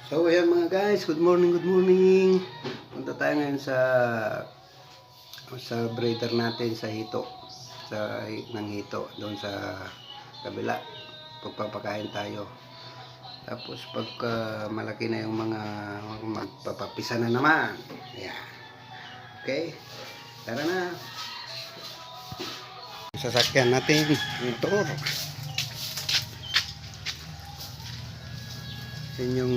So ayan mga guys, good morning, good morning. Punta tayo ngayon sa breeder natin sa hito. Ng hito, doon sa kabila. Pagpapakain tayo. Tapos pagka malaki na yung mga magpapapisa na naman. Ayan. Okay? Tara na. Sasakyan natin motor. Yun yung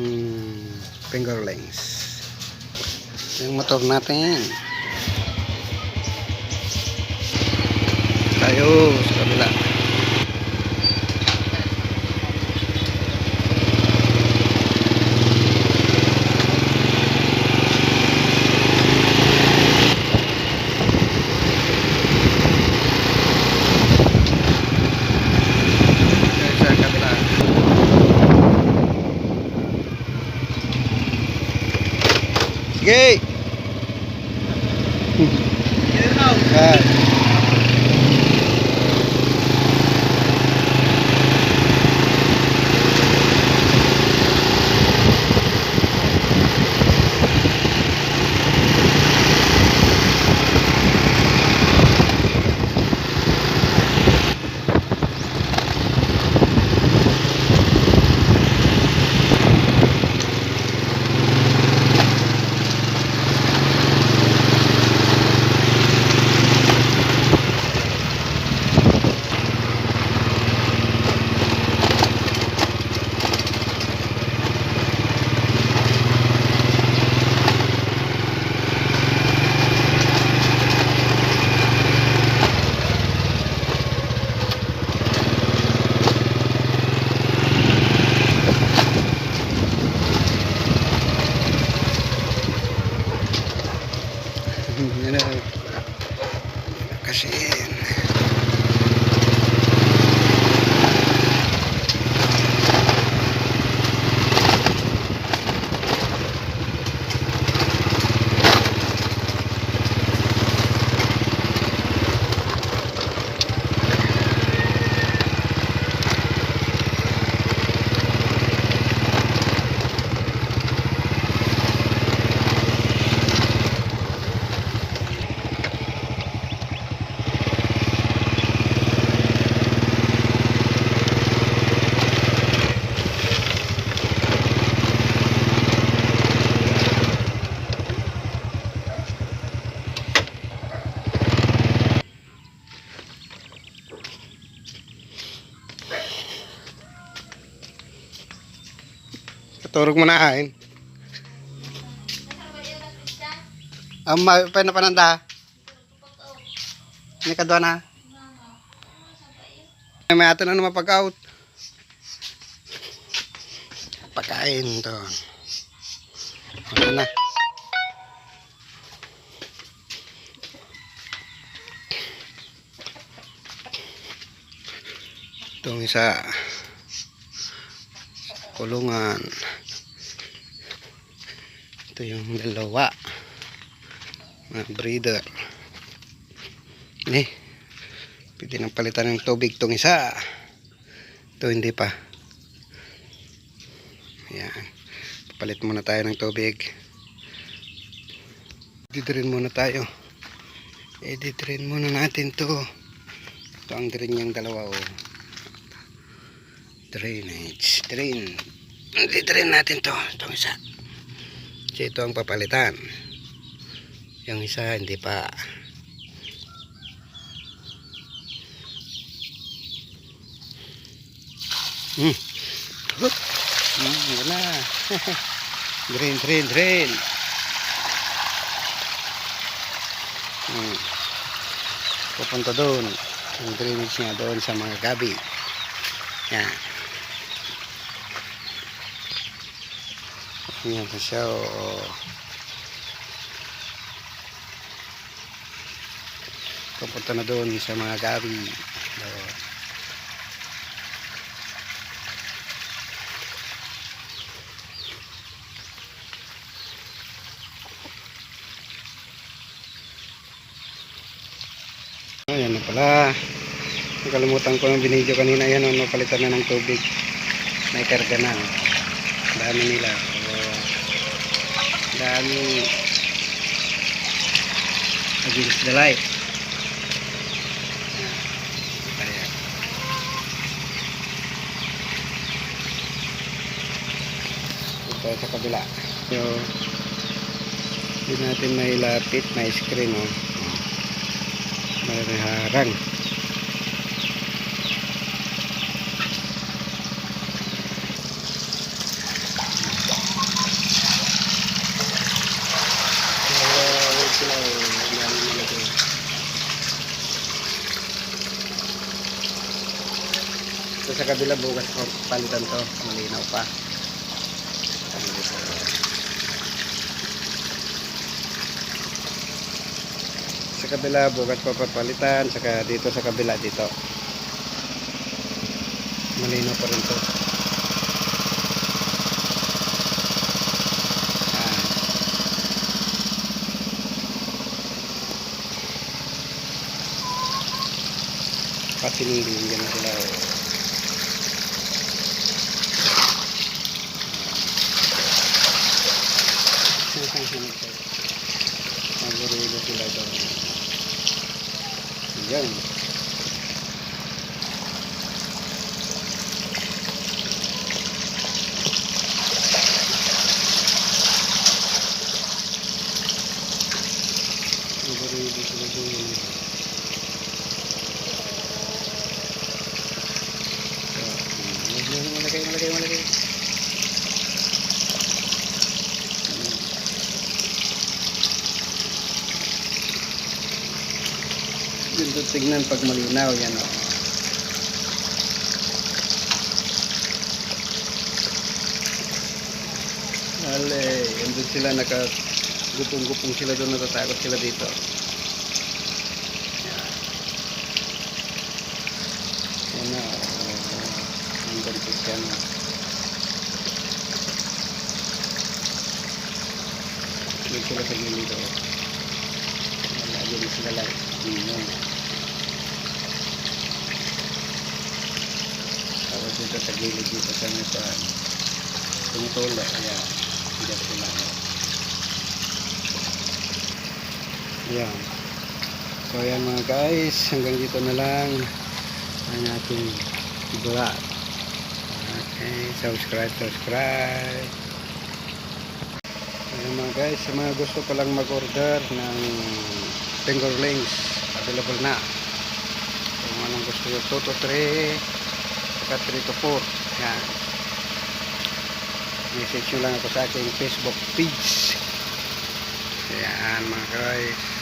fingerlings. Yung motor natin. Tayo sa kabila. Sige. Kasi katurog mo na hain. Pa na pananda. Ini kadua na. May ato na mapag-out. Pagkain to. Ano na. Itong isa kulungan. Ito yung dalawa mga breeder. Pwede nang palitan ng tubig itong isa. Ito hindi pa. Ayan, papalit muna tayo ng tubig. Edit-drain muna tayo. Edit-drain muna natin to. Ito ang drain niyang dalawa. Drainage, drain. Edit-drain natin to. Itong isa. Kasi ito ang papalitan. Yung isa hindi pa. Wala. Drain, drain, drain. Pupunta doon. Yung drainage niya doon sa mga gabi. Yan. Yan pa siya. Pupunta na doon sa mga gabi. Ayan na pala. Nakalimutan ko ng binidyo kanina. Yan, palitan na ng tubig. May karga na. Dami nila. Dami against the light. Ayan. Ito sa kabila. So, hindi natin may lapit, may screen, oh. May harang. So, sa kabila bukas ko palitan to, malinaw pa. Sa kabila bukas pa papalitan, saka dito sa kabila dito malinaw pa rin to. Pasilingin yan sila, oh. Magurilo sila doon. Yan. Magurilo sila doon. Malagay. Ganda tignan pag malinaw yan, oh. Ale, andun sila gupong-gupong sila doon, natatakot sila dito. Yan na, oh. Ang gantis yan, oh. Doon sila sa gilid, oh. Wala sila lang. Tapos dito sa gilid dito sa mga tumutulo. Ayan. Hindi sila. Ayan. So ayan mga guys. Hanggang dito na lang ang ating vlog. Okay. Subscribe. Ayan mga guys. Sa mga gusto palang mag-order ng fingerlings, available na. Kung anong gusto nyo, 2 to 3 saka 3 to 4. Yan. Message nyo lang ako sa aking Facebook page. Ayan mga guys.